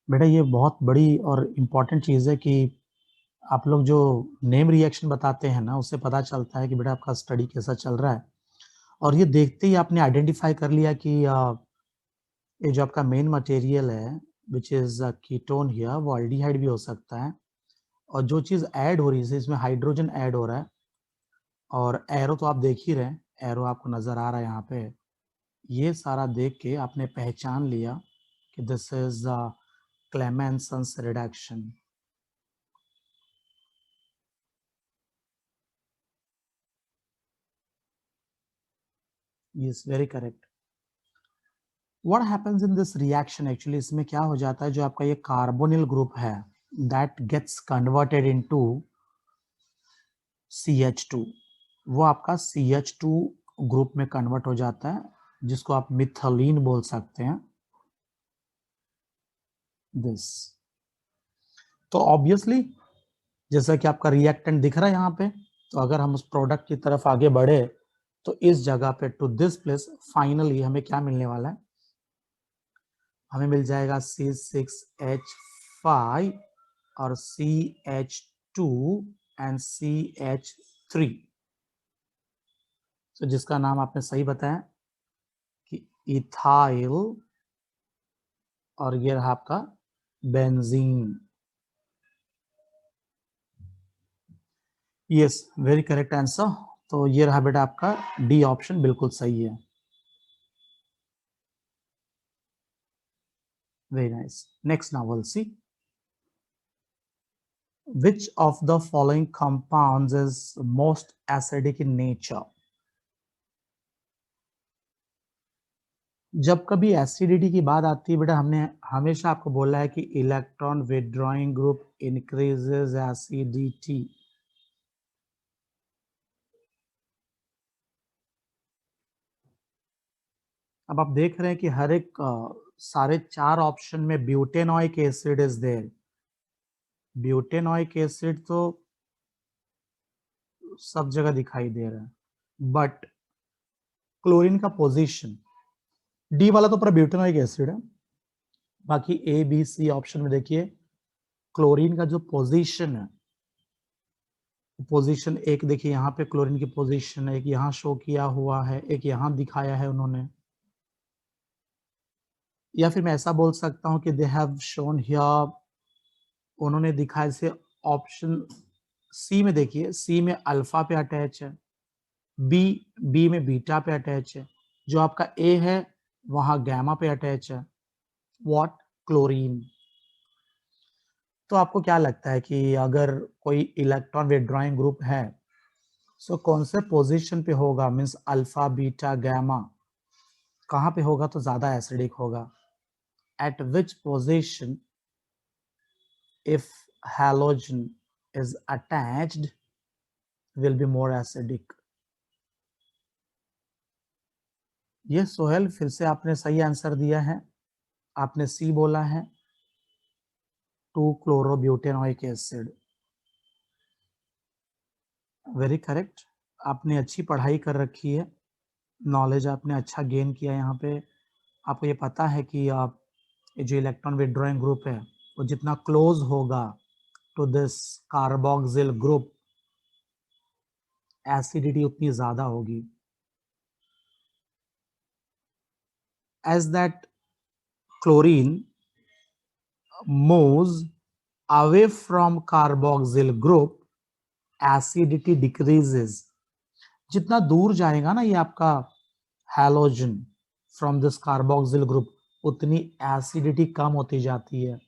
बेटा ये बहुत बड़ी और इम्पॉर्टेंट चीज़ है कि आप लोग जो नेम रिएक्शन बताते हैं ना, उससे पता चलता है कि बेटा आपका स्टडी कैसा चल रहा है। और ये देखते ही आपने आइडेंटिफ़ाई कर लिया कि ये जो आपका मेन मटेरियल है व्हिच इज़ कीटोन हियर, वो एल्डिहाइड भी हो सकता है। और जो चीज़ ऐड हो रही है, जैसे इसमें हाइड्रोजन ऐड हो रहा है और एरो तो आप देख ही रहे हैं, एरो आपको नज़र आ रहा है यहाँ पे। ये सारा देख के आपने पहचान लिया कि this is Clemmensen's reduction. Yes, very correct. What happens in this reaction, actually इसमें क्या हो जाता है, जो आपका ये कार्बोनिल ग्रुप है that gets converted into CH2, वो आपका CH2 ग्रुप में कन्वर्ट हो जाता है, जिसको आप मिथलीन बोल सकते हैं। दिस तो ऑब्वियसली जैसा कि आपका रिएक्टेंट दिख रहा है यहाँ पे, तो अगर हम उस प्रोडक्ट की तरफ आगे बढ़े तो इस जगह पे टू दिस प्लेस फाइनली हमें क्या मिलने वाला है, हमें मिल जाएगा C6H5 और CH2 एंड CH3, तो जिसका नाम आपने सही बताया कि इथाइल, और ये रहा आपका benzene. Yes, very correct answer. तो ये रहा बेटा आपका डी ऑप्शन बिल्कुल सही है। Very nice. Next now will see which of the following compounds is most acidic in nature। जब कभी एसिडिटी की बात आती है बेटा, हमने हमेशा आपको बोला है कि electron withdrawing group increases acidity. अब आप देख रहे हैं कि हर एक सारे 4 ऑप्शन में ब्यूटेनॉइक एसिड इज देयर। ब्यूटेनॉइक एसिड तो सब जगह दिखाई दे रहा है, बट क्लोरीन का पोजीशन, डी वाला तो पूरा ब्यूटेनॉइक एसिड है, बाकी ए बी सी ऑप्शन में देखिए क्लोरीन का जो पोजीशन है, पोजीशन एक देखिए यहाँ पे क्लोरीन की पोजीशन है, एक यहाँ शो किया हुआ है, एक यहाँ दिखाया है उन्होंने, या फिर मैं ऐसा बोल सकता हूँ कि दे हैव शोन हियर, उन्होंने दिखाया से ऑप्शन सी में देखिए, सी में अल्फा पे अटैच है, बी में बीटा पे अटैच है, जो आपका ए है वहां गैमा पे अटैच है। व्हाट? क्लोरीन। तो आपको क्या लगता है कि अगर कोई इलेक्ट्रॉन विथड्रॉइंग ग्रुप है, सो कौन से पोजीशन पे होगा, मींस अल्फा बीटा गैमा, कहां पे होगा तो ज्यादा एसिडिक होगा? Eight which position if halogen is attached will be more acidic? ये सोहेल फिर से आपने सही आंसर दिया है, आपने सी बोला है, 2-chlorobutyric एसिड। Very correct. आपने अच्छी पढ़ाई कर रखी है, नॉलेज आपने अच्छा गेन किया यहाँ पे। आपको ये पता है कि आप ये जो इलेक्ट्रॉन विथड्रॉइंग ग्रुप है वो जितना क्लोज होगा to this carboxyl group, acidity उतनी ज्यादा होगी। As that chlorine moves away from carboxyl group, acidity decreases। जितना दूर जाएगा ना ये आपका halogen from this carboxyl group, उतनी एसिडिटी कम होती जाती है।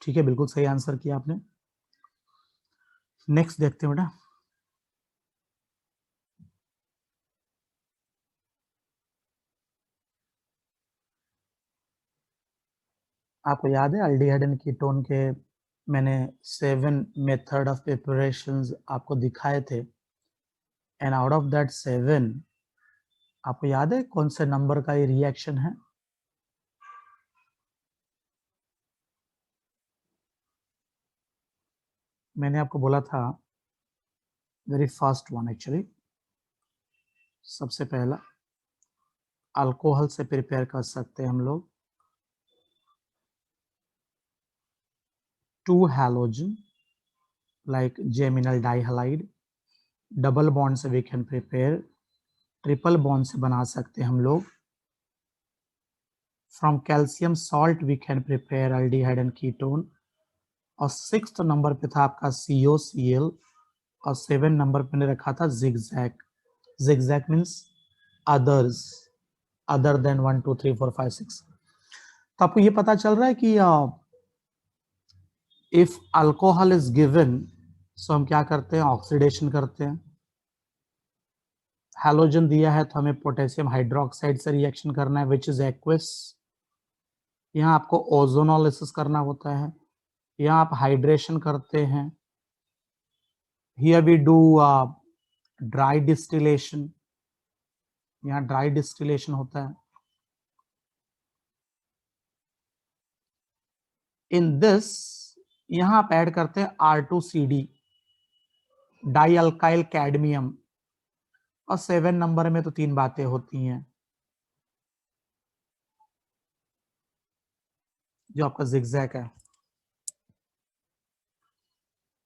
ठीक है, बिल्कुल सही आंसर किया आपने। नेक्स्ट देखते हैं बेटा। आपको याद है अल्डिहाइड एंड कीटोन के मैंने 7 मेथड ऑफ प्रिपरेशंस आपको दिखाए थे, एंड आउट ऑफ दैट 7 आपको याद है कौन से नंबर का ये रिएक्शन है? मैंने आपको बोला था वेरी फर्स्ट वन, एक्चुअली सबसे पहला अल्कोहल से प्रिपेयर कर सकते हैं हम लोग, 2 halogen like geminal dihalide, double bond से we can prepare, triple bond से बना सकते हैं हम लोग, from calcium salt we can prepare aldehyde and ketone, और 6th नंबर पे था आपका COCl, और 7 नंबर पे ने रखा था zigzag. Zigzag means others, other than 1 2 3 4 5 6. तो आपको ये पता चल रहा है कि इफ अल्कोहल इज गिवन, सो हम क्या करते हैं, ऑक्सीडेशन करते हैं. हैलोजन दिया है तो हमें पोटेशियम हाइड्रोक्साइड से रिएक्शन करना है विच इज एक्वस. यहाँ आपको ओजोनोलिसिस करना होता है, यहाँ आप हाइड्रेशन करते हैं. Here we do dry distillation, यहाँ ड्राई डिस्टिलेशन होता है. इन दिस यहाँ आप ऐड करते हैं R2CD, डाई अल्काइल कैडमियम, और 7 नंबर में तो 3 बातें होती हैं. जो आपका जिगजैग है,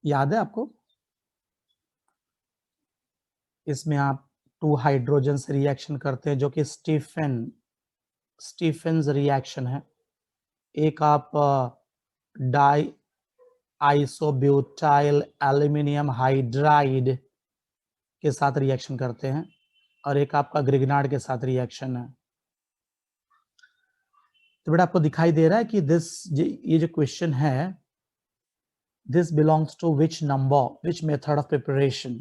याद है आपको, इसमें आप 2 हाइड्रोजन से रिएक्शन करते हैं जो कि स्टीफेंस रिएक्शन है. एक आप डाई आइसोब्यूटाइल एल्यूमिनियम हाइड्राइड के साथ रिएक्शन करते हैं, और एक आपका ग्रिग्नार्ड के साथ रिएक्शन है. तो बेटा आपको दिखाई दे रहा है कि ये जो क्वेश्चन है, this belongs to which number, which method of preparation.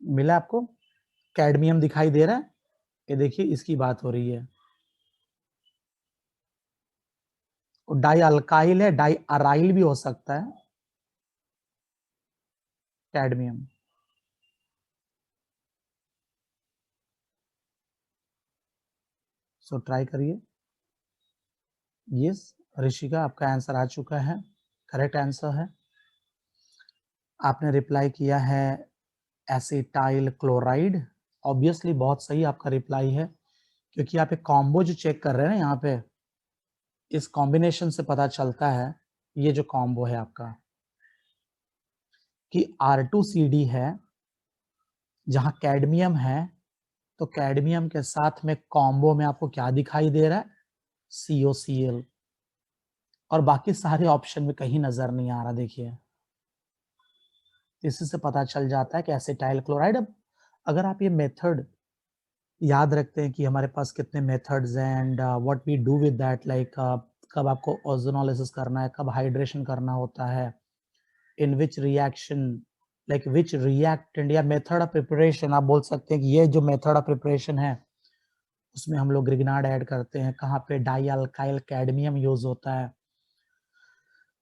मिला आपको? कैडमियम दिखाई दे रहा है, ये देखिए इसकी बात हो रही है. डाई अल्काइल है, डाई अराइल भी हो सकता है, कैडमियम. सो ट्राई करिए. यस ऋषिका, आपका आंसर आ चुका है, करेक्ट आंसर है. आपने रिप्लाई किया है एसिटाइल क्लोराइड. ऑब्वियसली बहुत सही आपका रिप्लाई है, क्योंकि आप एक कॉम्बो जो चेक कर रहे हैं ना यहाँ पे, इस कॉम्बिनेशन से पता चलता है, ये जो कॉम्बो है आपका, कि R2CD है, जहां कैडमियम है, तो कैडमियम के साथ में कॉम्बो में आपको क्या दिखाई दे रहा है, COCl, और बाकी सारे ऑप्शन में कहीं नजर नहीं आ रहा. देखिए इसी से पता चल जाता है कि एसिटाइल क्लोराइड. अब अगर आप ये मेथड याद रखते हैं कि हमारे पास कितने मेथड्स हैं and what we do with that, like कब आपको ओजोनोलिसिस करना है, कब हाइड्रेशन करना होता है, in which reaction, like which reactant या मेथड ऑफ प्रिपरेशन, आप बोल सकते हैं कि ये जो मेथड ऑफ प्रिपरेशन है उसमें हम लोग ग्रिग्नार्ड ऐड करते हैं, कहाँ पे डाई अल्काइल कैडमियम यूज होता है.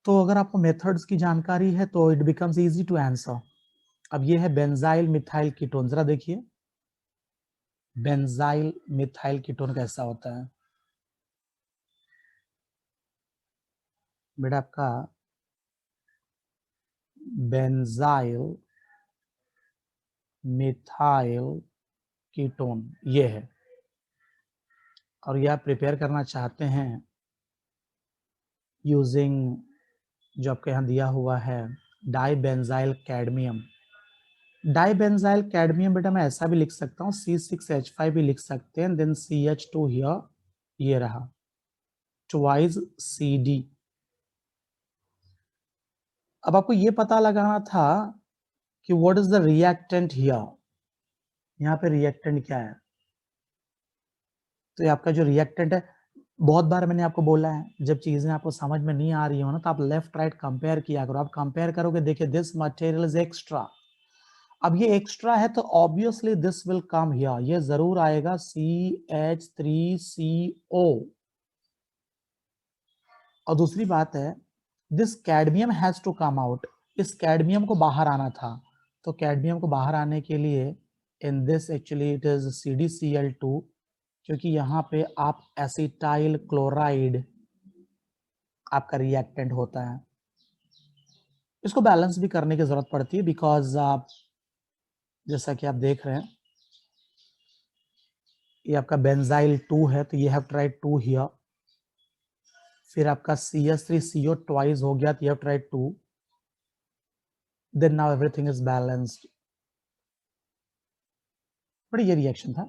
तो अगर आपको मेथड्स की जानकारी है तो it becomes easy to answer. अब ये है बेंजाइल मिथाइल कीटोन, जरा देखिए बेंजाइल मिथाइल कीटोन कैसा होता है. बेटा आपका बेंजाइल मिथाइल कीटोन ये है, और ये आप प्रिपेयर करना चाहते हैं यूजिंग जो आपके यहाँ दिया हुआ है डाईबेंजाइल कैडमियम. डाईबेंजाइल कैडमियम बेटा मैं ऐसा भी लिख सकता हूँ, C6H5 भी लिख सकते हैं, देन CH2 हियर, ये रहा ट्वाइस CD. अब आपको ये पता लगाना था कि what is the reactant here, यहाँ पे रिएक्टेंट क्या है. तो ये आपका जो रिएक्टेंट है, बहुत बार मैंने आपको बोला है जब चीजें आपको समझ में नहीं आ रही हो ना, तो आप लेफ्ट राइट कंपेयर किया करो. आप कंपेयर करोगे, देखिए दिस मटेरियल इज एक्स्ट्रा, अब ये एक्स्ट्रा है तो obviously this will come here, ये जरूर आएगा CH3CO. और दूसरी बात है this cadmium has to come out, इस कैडमियम को बाहर आना था, तो कैडमियम को बाहर आने के लिए in this actually it is CdCl2, क्योंकि यहाँ पे आप एसिटाइल क्लोराइड आपका रिएक्टेंट होता है. इसको बैलेंस भी करने की जरूरत पड़ती है, बिकॉज आप जैसा कि आप देख रहे हैं ये आपका बेंजाइल 2 है, तो ये हैव ट्राइड 2 हियर। फिर आपका CH3CO ट्वाइस हो गया, तो you have tried 2. Then now everything is balanced. बड़ी ये रिएक्शन था।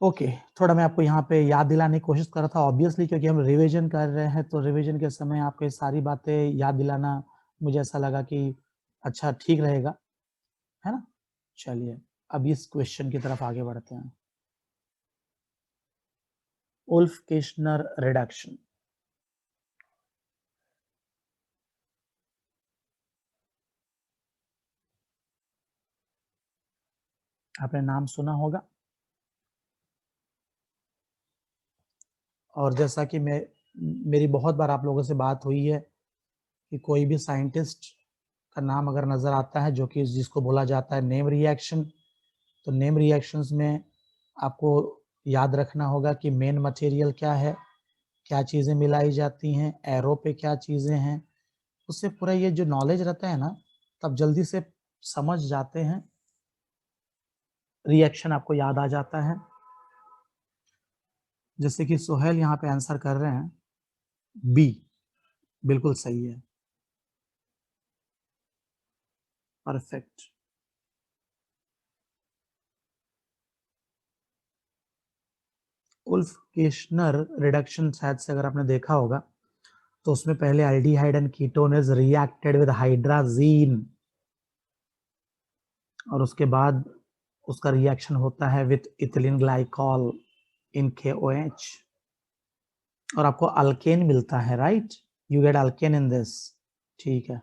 ओके, थोड़ा मैं आपको यहाँ पे याद दिलाने की कोशिश कर रहा था, ऑब्वियसली क्योंकि हम रिवीजन कर रहे हैं, तो रिवीजन के समय आपको ये सारी बातें याद दिलाना मुझे ऐसा लगा कि अच्छा ठीक रहेगा, है ना। चलिए अब इस क्वेश्चन की तरफ आगे बढ़ते हैं। उल्फ-किर्शनर रिडक्शन। आपने नाम सुना होगा, और जैसा कि मेरी बहुत बार आप लोगों से बात हुई है कि कोई भी साइंटिस्ट का नाम अगर नज़र आता है जो कि जिसको बोला जाता है नेम रिएक्शन, तो नेम रिएक्शंस में आपको याद रखना होगा कि मेन मटेरियल क्या है, क्या चीज़ें मिलाई जाती हैं, एरो पे क्या चीज़ें हैं। उससे पूरा ये जो नॉलेज रहता है ना, तब जल्दी से समझ जाते हैं, रिएक्शन आपको याद आ जाता है। जैसे कि सोहेल यहाँ पे आंसर कर रहे हैं, बी बिल्कुल सही है, परफेक्ट। उल्फ-किर्शनर रिडक्शन शायद से अगर आपने देखा होगा, तो उसमें पहले aldehyde and ketone is reacted with hydrazine, और उसके बाद उसका रिएक्शन होता है with ethylene glycol in KOH, और आपको अल्केन मिलता है, right, you get alkane in this. ठीक है,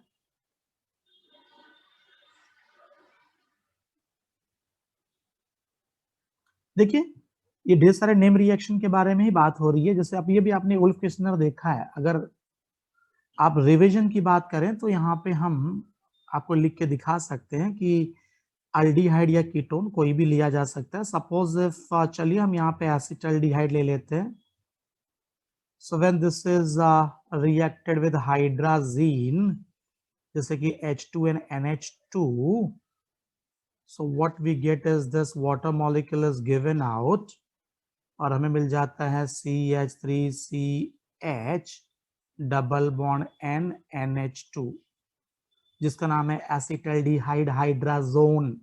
देखिए ये ढेर सारे नेम रिएक्शन के बारे में ही बात हो रही है। जैसे आप ये भी आपने उल्फ-किर्शनर देखा है, अगर आप रिवीजन की बात करें तो यहाँ पे हम आपको लिख के दिखा सकते हैं कि एल्डिहाइड या कीटोन कोई भी लिया जा सकता है। सपोज इफ चलिए हम यहाँ पे एसिटाल्डिहाइड ले लेते हैं। So when this is reacted with hydrazine, जैसे कि H2 and NH2, so what we get is this water molecule is given out, और हमें मिल जाता है CH3CH double bond N NH2, जिसका नाम है acetaldehyde hydrazone.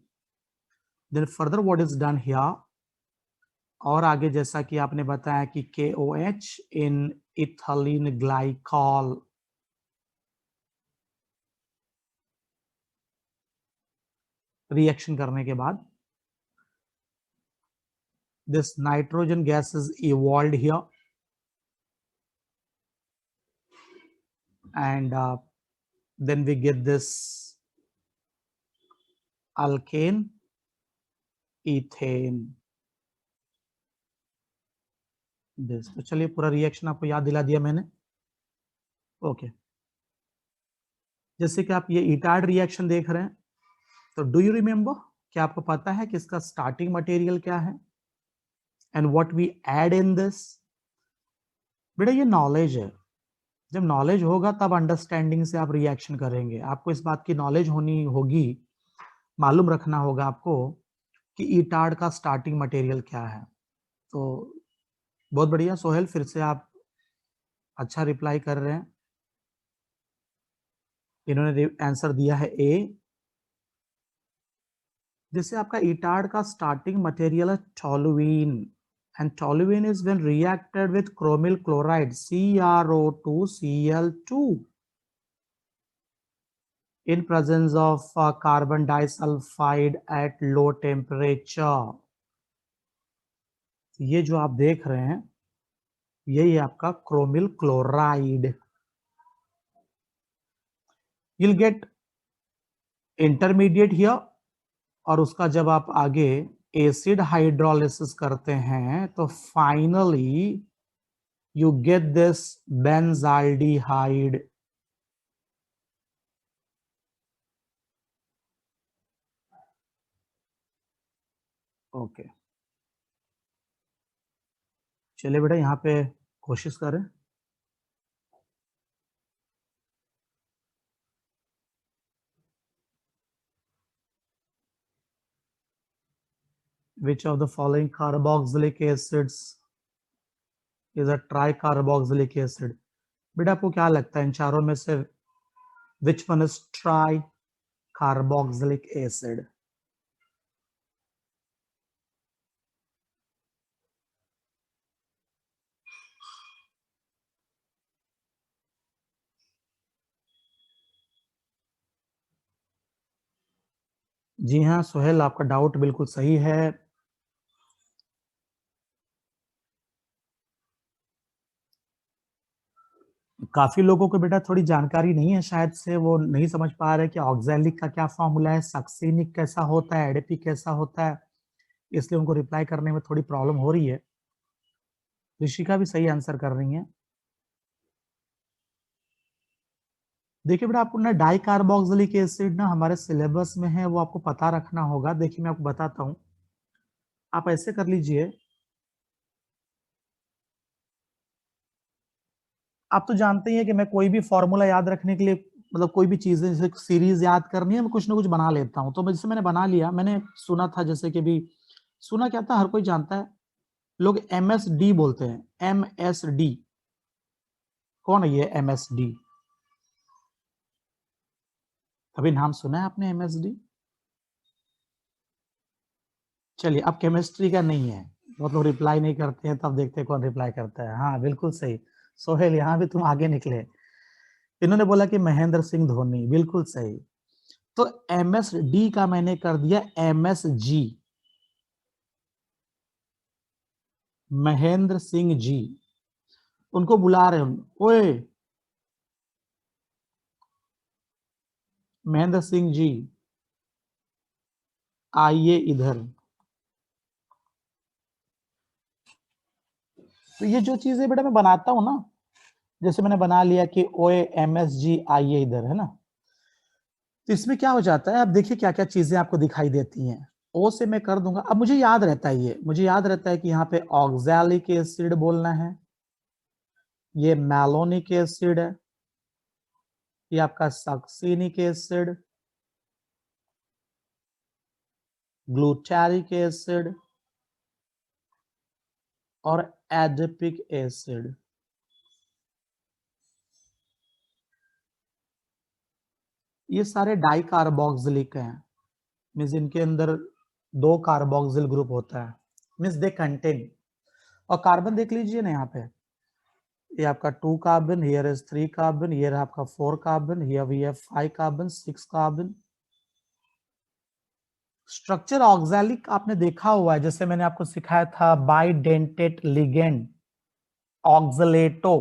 Then further what is done here, और आगे जैसा कि आपने बताया कि KOH in ethylene glycol, reaction करने के बाद this nitrogen gas is evolved here, and then we get this alkane ethane this। तो चलिए पूरा रिएक्शन आपको याद दिला दिया मैंने। ओके, जैसे कि आप ये इटार्ड रिएक्शन देख रहे हैं, तो डू यू रिमेम्बर, क्या आपको पता है कि इसका स्टार्टिंग मटेरियल क्या है and what we add in this. बेटा ये नॉलेज है, जब नॉलेज होगा तब अंडरस्टैंडिंग से आप रिएक्शन करेंगे। आपको इस बात की नॉलेज होनी होगी, मालूम रखना होगा आपको कि ईटार्ड का स्टार्टिंग मटेरियल क्या है। तो बहुत बढ़िया सोहेल, फिर से आप अच्छा रिप्लाई कर रहे हैं। इन्होंने आंसर दिया है ए। जैसे आपका ईटार्ड का स्टार्टिंग मटेरियल है toluene, and toluene is when reacted with chromyl chloride CrO2Cl2 in presence of carbon disulfide at low temperature। ये जो आप देख रहे हैं यही आपका chromyl chloride. you'll get intermediate here, और उसका जब आप आगे एसिड हाइड्रोलिसिस करते हैं तो finally you get this benzaldehyde. Okay, चलिए बेटा यहाँ पे कोशिश करें। Which of the following carboxylic acids is a tricarboxylic acid? बेटा आपको क्या लगता है इन चारों में से which one is tricarboxylic acid? जी हाँ सोहेल, आपका डाउट बिल्कुल सही है। काफी लोगों को बेटा थोड़ी जानकारी नहीं है, शायद से वो नहीं समझ पा रहे कि ऑक्सैलिक का क्या फॉर्मूला है, सक्सिनिक कैसा होता है, एडीपी कैसा होता है, इसलिए उनको रिप्लाई करने में थोड़ी प्रॉब्लम हो रही है। ऋषिका भी सही आंसर कर रही है। देखिए बेटा आपको ना डाई कार्बोक्सिलिक एसिड ना हमारे सिलेबस में है, वो आपको पता रखना होगा। देखिए मैं आपको बताता हूँ, आप ऐसे कर लीजिए, आप तो जानते ही हैं कि मैं कोई भी फॉर्मूला याद रखने के लिए, मतलब कोई भी चीजें जैसे सीरीज याद करनी है, मैं कुछ ना कुछ बना लेता हूँ। तो जैसे मैंने बना लिया, मैंने सुना था, जैसे कि भी सुना क्या था, हर कोई जानता है, लोग MSD बोलते हैं। MSD कौन है ये MSD? कभी नाम सुना है आपने MSD? चलिए, अब केमिस्ट्री का नहीं है, मतलब रिप्लाई नहीं करते हैं, तब देखते हैं कौन रिप्लाई करता है। हाँ बिल्कुल सही सोहेल, यहाँ भी तुम आगे निकले। इन्होंने बोला कि महेंद्र सिंह धोनी, बिल्कुल सही। तो MSD का मैंने कर दिया MSG, महेंद्र सिंह जी। उनको बुला रहे हैं, ओए महेंद्र सिंह जी आइए इधर। तो ये जो चीजें बेटा मैं बनाता हूं ना, जैसे मैंने बना लिया कि ओए MSG आइए इधर, है ना, तो इसमें क्या हो जाता है, अब देखिए क्या क्या चीजें आपको दिखाई देती हैं। ओ से मैं कर दूंगा, अब मुझे याद रहता है, ये मुझे याद रहता है कि यहाँ पे ऑक्सैलिक एसिड बोलना है, ये मैलोनिक एसिड है, ये आपका सक्सिनिक एसिड, ग्लूटारिक एसिड और एडिपिक एसिड। ये सारे डाई कार्बोक्सिलिक हैं, मीन्स इनके अंदर 2 कार्बोक्सिल ग्रुप होता है, मीन्स दे कंटेन। और कार्बन देख लीजिए ना, यहाँ पे ये आपका 2 carbon, here is 3 carbon, here आपका 4 carbon, here we have 5 carbon, 6 carbon. Structure oxalic आपने देखा हुआ है, जैसे मैंने आपको सिखाया था bidentate ligand oxalato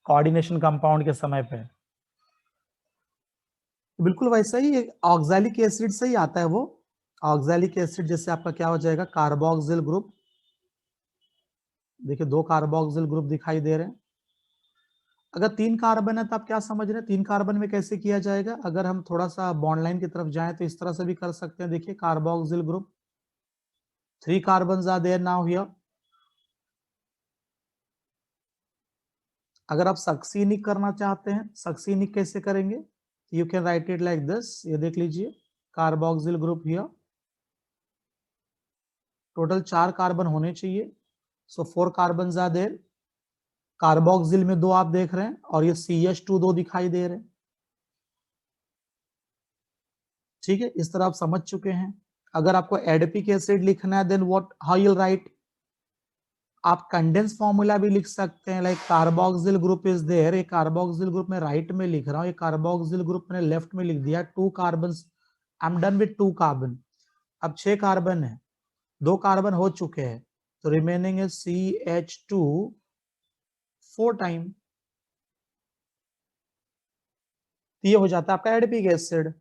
coordination compound के समय पे, बिल्कुल वैसा ही ऑक्सैलिक एसिड से ही आता है वो। ऑक्सैलिक एसिड जैसे आपका क्या हो जाएगा, कार्बोक्सिल ग्रुप, देखिए 2 कार्बोक्सिल ग्रुप दिखाई दे रहे हैं। अगर 3 कार्बन है तो आप क्या समझ रहे हैं, 3 कार्बन में कैसे किया जाएगा, अगर हम थोड़ा सा बॉन्ड लाइन की तरफ जाएं तो इस तरह से भी कर सकते हैं। देखिए carboxyl group, 3 carbon are there now here. अगर आप सक्सीनिक करना चाहते हैं, सक्सीनिक कैसे करेंगे, you can write it like this, ये देख लीजिए, carboxyl group here, total 4 carbon होने चाहिए, so 4 carbon are there. Carboxyl में 2 आप देख रहे हैं, और ये CH2 2 दिखाई दे रहे हैं। ठीक है, इस तरह आप समझ चुके हैं। अगर आपको एडिपिक एसिड लिखना है, then what, how you write, आप कंडेंस फॉर्मूला भी लिख सकते हैं, like carboxyl group is there, ये कार्बोक्सिल ग्रुप में राइट में लिख रहा हूँ, ये कार्बोक्सिल ग्रुप मैंने लेफ्ट में लिख दिया, 2 carbon, I am done with 2 carbon. अब 6 कार्बन है, 2 कार्बन हो चुके हैं, तो रिमेनिंग है CH2 4 टाइम, तो ये हो जाता है आपका एडिपिक एसिड।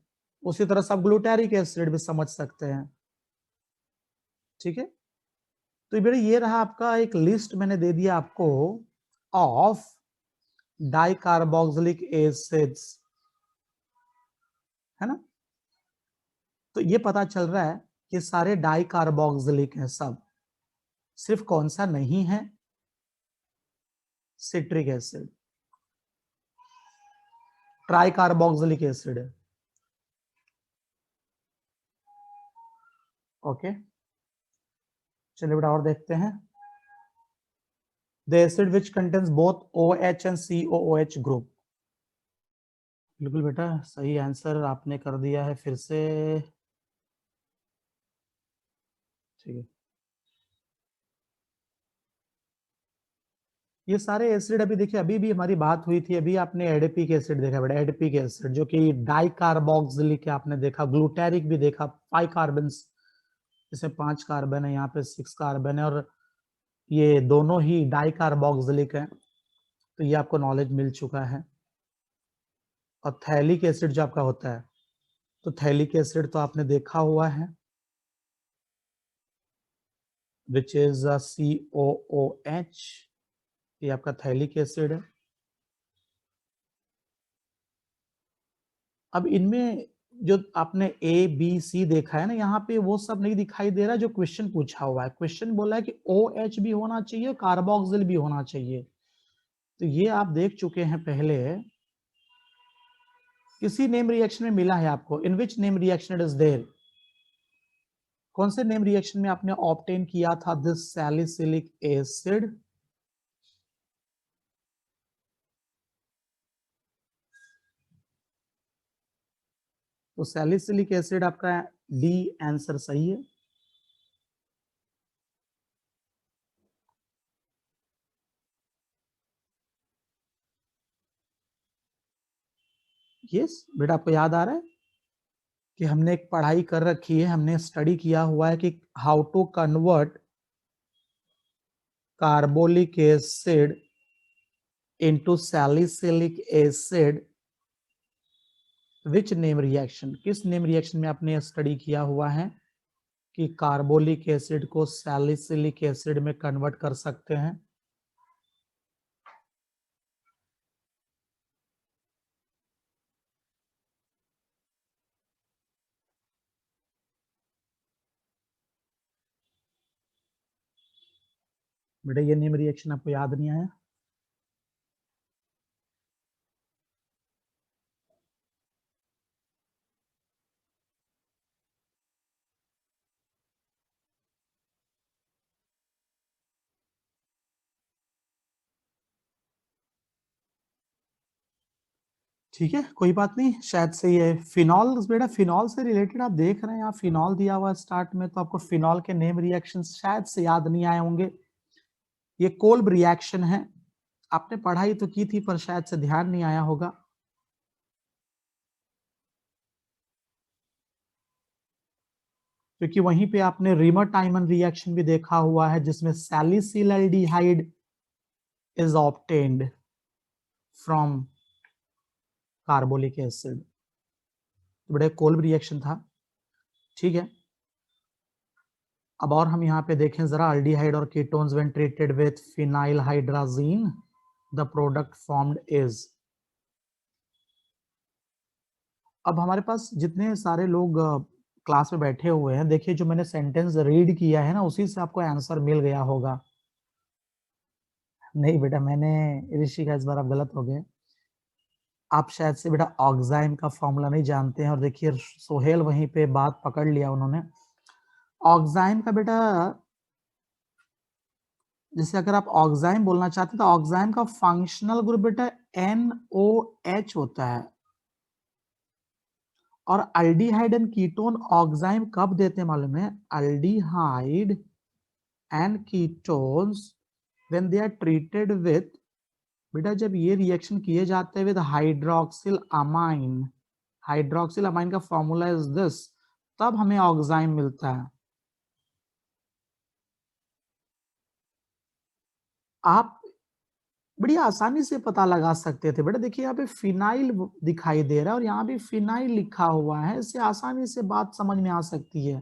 उसी तरह से आप ग्लूटारिक एसिड भी समझ सकते हैं। ठीक है, तो बेटा ये रहा आपका एक लिस्ट मैंने दे दिया आपको ऑफ डाइकार्बोक्सिलिक एसिड्स, है ना। तो ये पता चल रहा है कि सारे डाइकार्बोक्सिलिक हैं सब, सिर्फ कौन सा नहीं है, सिट्रिक एसिड, ट्राइकार्बोक्सिलिक एसिड है। ओके, चलिए बेटा और देखते हैं। The acid which contains both OH and COOH group. बिल्कुल बेटा सही आंसर आपने कर दिया है फिर से। ठीक है, ये सारे एसिड अभी देखिए, अभी भी हमारी बात हुई थी, अभी आपने एडिपिक एसिड देखा बेटा, एडिपिक एसिड जो कि डाइकार्बोक्सिलिक आपने देखा, ग्लूटेरिक भी देखा, 5 कार्बन, इसमें 5 कार्बन है, यहाँ पे 6 कार्बन है, और ये दोनों ही डाइकार्बोक्सिलिक है, तो ये आपको नॉलेज मिल चुका है। और थैलिक एसिड जो आपका होता है, तो थैलिक एसिड तो आपने देखा हुआ है, विच इज COOH, ये आपका थैलिक एसिड है। अब इनमें जो आपने ABC देखा है ना, यहाँ पे वो सब नहीं दिखाई दे रहा जो क्वेश्चन पूछा हुआ है। क्वेश्चन बोला है कि OH भी होना चाहिए, कार्बोक्सिल भी होना चाहिए, तो ये आप देख चुके हैं पहले, किसी नेम रिएक्शन में मिला है आपको। In which name reaction it is there, कौन से नेम रिएक्शन में आपने ऑब्टेन किया था दिस सैलिसिलिक एसिड? तो सैलिसिलिक एसिड आपका डी आंसर सही है। यस बेटा, आपको याद आ रहा है कि हमने एक पढ़ाई कर रखी है, हमने स्टडी किया हुआ है कि how to convert carbolic acid into salicylic acid, which name reaction, किस नेम रिएक्शन में आपने स्टडी किया हुआ है कि कार्बोलिक एसिड को सैलिसिलिक एसिड में कन्वर्ट कर सकते हैं? बेटा ये नेम रिएक्शन आपको याद नहीं आया? ठीक है, कोई बात नहीं, शायद से ये फिनॉल, बेटा फिनॉल से रिलेटेड आप देख रहे हैं, यहाँ फिनॉल दिया हुआ स्टार्ट में, तो आपको फिनॉल के नेम रिएक्शंस शायद से याद नहीं आए होंगे। ये कोल्ब रिएक्शन है, आपने पढ़ाई तो की थी पर शायद से ध्यान नहीं आया होगा। क्योंकि वहीं पे आपने रीमर टाइमन रिएक्शन भी देखा हुआ है, जिसमें salicylaldehyde is obtained from carbolic acid, तो बड़े कोल्ब रिएक्शन था। ठीक है, अब और हम यहाँ पे देखें जरा, अल्डिहाइड और ketones when treated with phenyl hydrazine the product formed is. अब हमारे पास जितने सारे लोग क्लास में बैठे हुए हैं, देखिए जो मैंने सेंटेंस रीड किया है ना, उसी से आपको आंसर मिल गया होगा। नहीं बेटा, मैंने ऋषि का इस बार आप गलत हो गए, आप शायद से बेटा ऑक्साइम का फॉर्मूला नहीं जानते हैं, और देखिए सोहेल वहीं पे बात पकड़ लिया उन्होंने। ऑक्साइम का बेटा, जैसे अगर आप ऑक्साइम बोलना चाहते हैं तो ऑक्साइम का फंक्शनल ग्रुप बेटा NOH होता है, और अल्डिहाइड एंड कीटोन ऑक्साइम कब देते हैं मालूम है? Aldehyde and ketones when they are treated with, बेटा जब ये रिएक्शन किए जाते हैं with hydroxyl amine, hydroxyl amine का फॉर्मूला इज दिस, तब हमें ऑक्साइम मिलता है। आप बड़ी आसानी से पता लगा सकते थे बेटा, देखिए यहाँ पे फिनाइल दिखाई दे रहा है और यहाँ भी फिनाइल लिखा हुआ है, इससे आसानी से बात समझ में आ सकती है।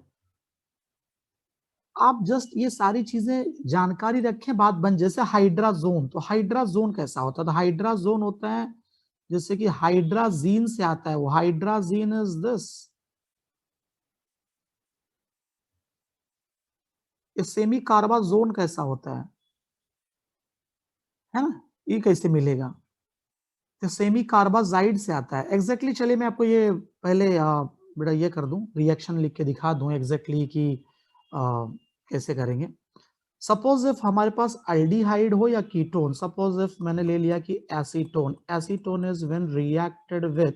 आप जस्ट ये सारी चीजें जानकारी रखें, बात बन। जैसे हाइड्राजोन, तो हाइड्राजोन कैसा होता है? तो हाइड्राजोन होता है जैसे कि हाइड्राजीन से आता है, वो हाइड्राजीन इज दिस। ये सेमी कार्बाजोन कैसा होता है ना, ये कैसे मिलेगा? तो सेमी कार्बाजाइड से आता है एग्जैक्टली। चलिए मैं आपको ये पहले बेटा ये कर दूं, रिएक्शन लिख के दिखा दूं एग्जैक्टली कि कैसे करेंगे। सपोज इफ हमारे पास अल्डिहाइड हो या कीटोन, सपोज इफ मैंने ले लिया कि acetone, acetone is when reacted with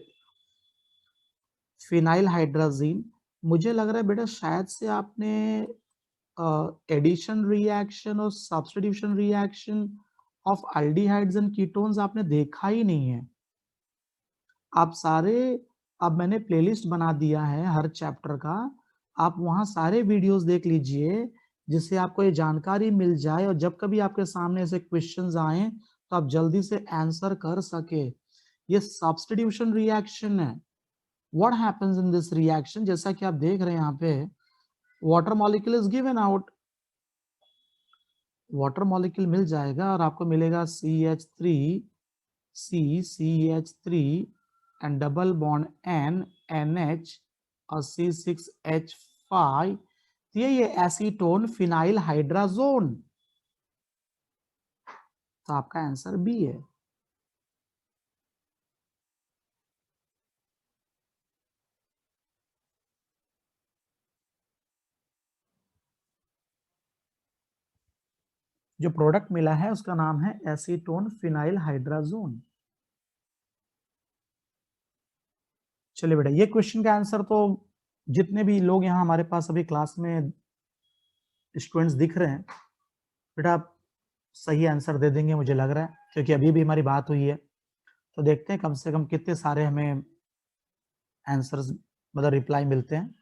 phenyl hydrazine. मुझे लग रहा है बेटा शायद से आपने एडिशन रिएक्शन और substitution reaction of aldehydes and ketones आपने देखा ही नहीं है। आप सारे, अब मैंने प्लेलिस्ट बना दिया है हर चैप्टर का, आप वहां सारे वीडियोस देख लीजिए जिससे आपको ये जानकारी मिल जाए और जब कभी आपके सामने ऐसे क्वेश्चंस आए तो आप जल्दी से आंसर कर सके। ये सब्स्टिट्यूशन रिएक्शन है। What happens in this reaction, जैसा कि आप देख रहे हैं यहाँ पे water molecule is given out, water molecule मिल जाएगा और आपको मिलेगा CH3 CH3 and double bond NH और C6H5, ये एसीटोन फिनाइल हाइड्राजोन। तो आपका आंसर बी है। जो प्रोडक्ट मिला है उसका नाम है एसीटोन फिनाइल हाइड्राजोन। चलिए बेटा, ये क्वेश्चन का आंसर तो जितने भी लोग यहाँ हमारे पास अभी क्लास में स्टूडेंट्स दिख रहे हैं बेटा, आप सही आंसर दे देंगे मुझे लग रहा है, क्योंकि अभी भी हमारी बात हुई है। तो देखते हैं कम से कम कितने सारे हमें आंसर्स मतलब रिप्लाई मिलते हैं।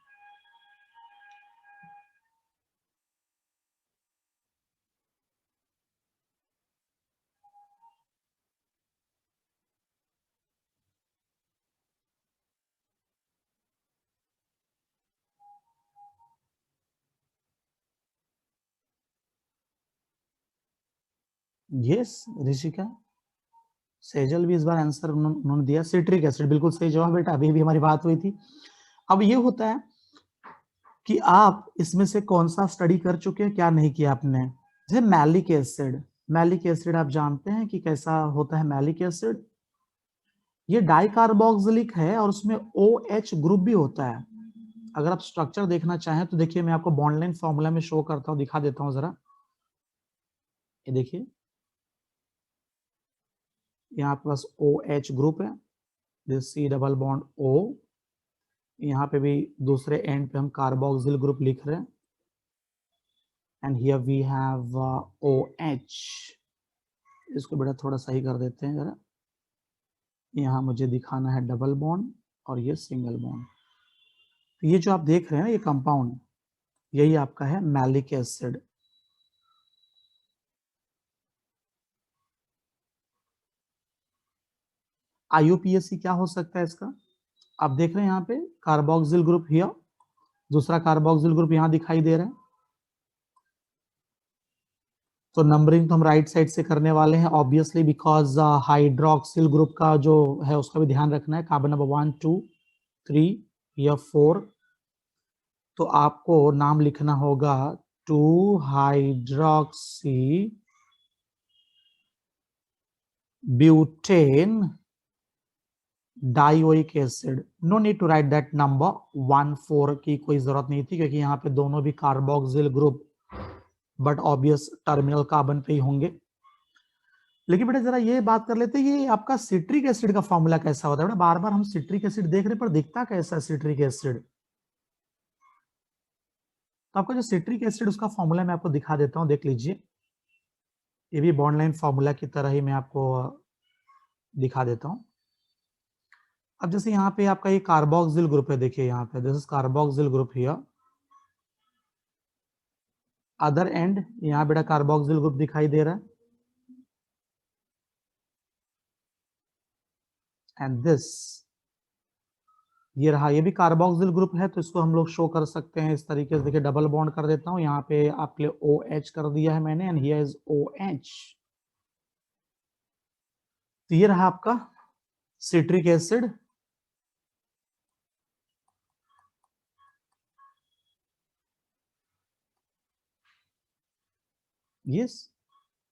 यस ऋषिका, सेजल भी इस बार आंसर उन्होंने दिया, सिट्रिक एसिड, बिल्कुल सही जवाब बेटा, अभी भी हमारी बात हुई थी। अब ये होता है कि आप इसमें से कौन सा स्टडी कर चुके हैं, क्या नहीं किया आपने। जैसे मैलिक एसिड, मैलिक एसिड आप जानते हैं कि कैसा होता है मैलिक एसिड, ये डाइकार्बोक्सिलिक है और उसमें OH ग्रुप भी होता है। अगर आप स्ट्रक्चर देखना चाहें तो देखिए, मैं आपको बॉन्ड लाइन फॉर्मूला में शो करता हूं, दिखा देता हूं जरा। ये देखिए, यहाँ पे बस OH ग्रुप है, this C double bond O, यहाँ पे भी दूसरे एंड पे हम कार्बोक्सिल ग्रुप लिख रहे हैं, and here we have OH। इसको बेटा थोड़ा सही कर देते हैं जरा, यहाँ मुझे दिखाना है डबल बॉन्ड और ये सिंगल बॉन्ड। तो ये जो आप देख रहे हैं ये कंपाउंड, यही आपका है मैलिक एसिड। IUPAC क्या हो सकता है इसका, आप देख रहे हैं यहाँ पे कार्बोक्सिल ग्रुप हियर, दूसरा कार्बोक्सिल ग्रुप यहाँ दिखाई दे रहा है। तो नंबरिंग तो हम राइट साइड से करने वाले हैं ऑब्वियसली, बिकॉज हाइड्रोक्सिल ग्रुप का जो है उसका भी ध्यान रखना है, कार्बन नंबर 1 2 3 या 4। तो आपको नाम लिखना होगा 2 hydroxy butane dioic acid. No need to write that number 1 4 की कोई जरूरत नहीं थी, क्योंकि यहाँ पे दोनों भी carboxyl group but obvious terminal carbon पे ही होंगे। लेकिन बेटा जरा ये बात कर लेते हैं, ये आपका सिट्रिक एसिड का फॉर्मूला कैसा होता है बेटा, बार बार हम सिट्रिक एसिड देख रहे हैं पर दिखता कैसा है सिट्रिक एसिड। तो आपका जो सिट्रिक एसिड उसका फॉर्मूला मैं आपको दिखा देता हूं, देख लीजिए। ये भी बॉन्ड लाइन फॉर्मूला की तरह ही मैं आपको दिखा देता हूं। अब जैसे यहाँ पे आपका ये कार्बोक्सिल ग्रुप है, देखिए यहाँ पे this is carboxyl group here, other and यहाँ बेटा कार्बोक्सिल ग्रुप दिखाई दे रहा है, एंड दिस ये रहा, ये भी कार्बोक्सिल ग्रुप है। तो इसको हम लोग शो कर सकते हैं इस तरीके से, देखिए डबल बॉन्ड कर देता हूं, यहाँ पे आपके लिए OH कर दिया है मैंने, एंड हियर इज OH। तो ये रहा आपका सिट्रिक एसिड। यस,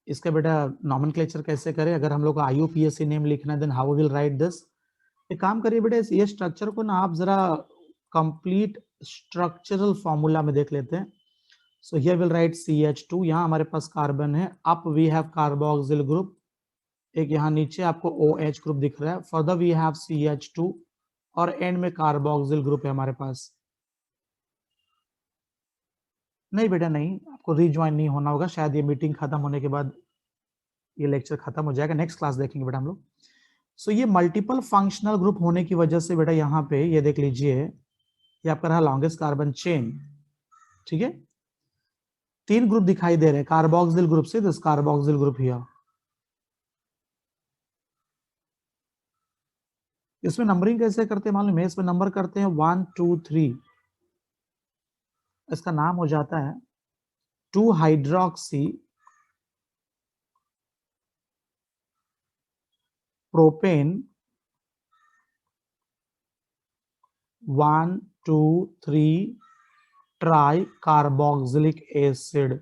इसका बेटा नॉमेनक्लेचर कैसे करें, अगर हम लोग को IUPAC नेम लिखना है then how will write this. एक काम करिए बेटा, ये स्ट्रक्चर को ना आप जरा कंप्लीट स्ट्रक्चरल फॉर्मूला में देख लेते हैं। So here will write CH2, यहाँ हमारे पास कार्बन है, up we have carboxyl group, एक यहाँ नीचे आपको OH ग्रुप दिख रहा है, फर्दर वी हैव CH2 और एंड में कार्बोक्सिल ग्रुप है हमारे पास। नहीं बेटा नहीं, आपको रीज्वाइन नहीं होना होगा, शायद ये मीटिंग खत्म होने के बाद ये लेक्चर खत्म हो जाएगा, नेक्स्ट क्लास देखेंगे बेटा हम लोग। सो ये मल्टीपल फंक्शनल ग्रुप होने की वजह से बेटा यहाँ पे ये देख लीजिए, ये आपका रहा लॉन्गेस्ट कार्बन चेन, ठीक है। 3 ग्रुप दिखाई दे रहे हैं कार्बोक्सिल ग्रुप से, दिस कार्बोक्सिल ग्रुप हियर। इसमें नंबरिंग कैसे करते हैं मालूम है? इसमें नंबर करते हैं 1 2 3, इसका नाम हो जाता है 2 hydroxy propane 1 2 3 try carboxylic acid.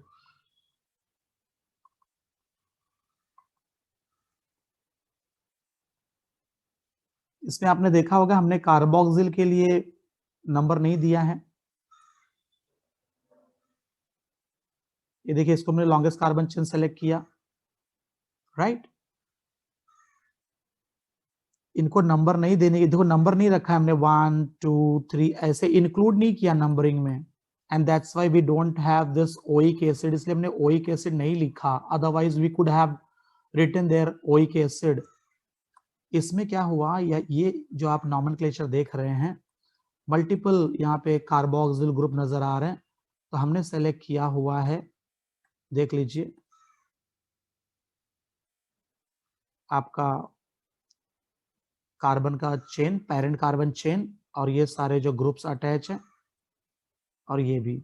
इसमें आपने देखा होगा हमने कार्बोक्सिल के लिए नंबर नहीं दिया है, ये देखिए इसको हमने लॉन्गेस्ट कार्बन चेन सेलेक्ट किया, राइट। इनको नंबर नहीं देने की, देखो नंबर नहीं रखा है हमने 1 2 3 ऐसे इंक्लूड नहीं किया नंबरिंग में, and that's why we don't have this oic acid, इसलिए हमने ओइक एसिड नहीं लिखा, otherwise we could have written there oic acid. इसमें क्या हुआ, ये जो आप नॉमेनक्लेचर देख रहे हैं, मल्टीपल यहाँ पे कार्बोक्सिल ग्रुप नजर आ रहे हैं, तो हमने सेलेक्ट किया हुआ है, देख लीजिए आपका कार्बन का चेन, पेरेंट कार्बन चेन, और ये सारे जो ग्रुप्स अटैच हैं, और ये भी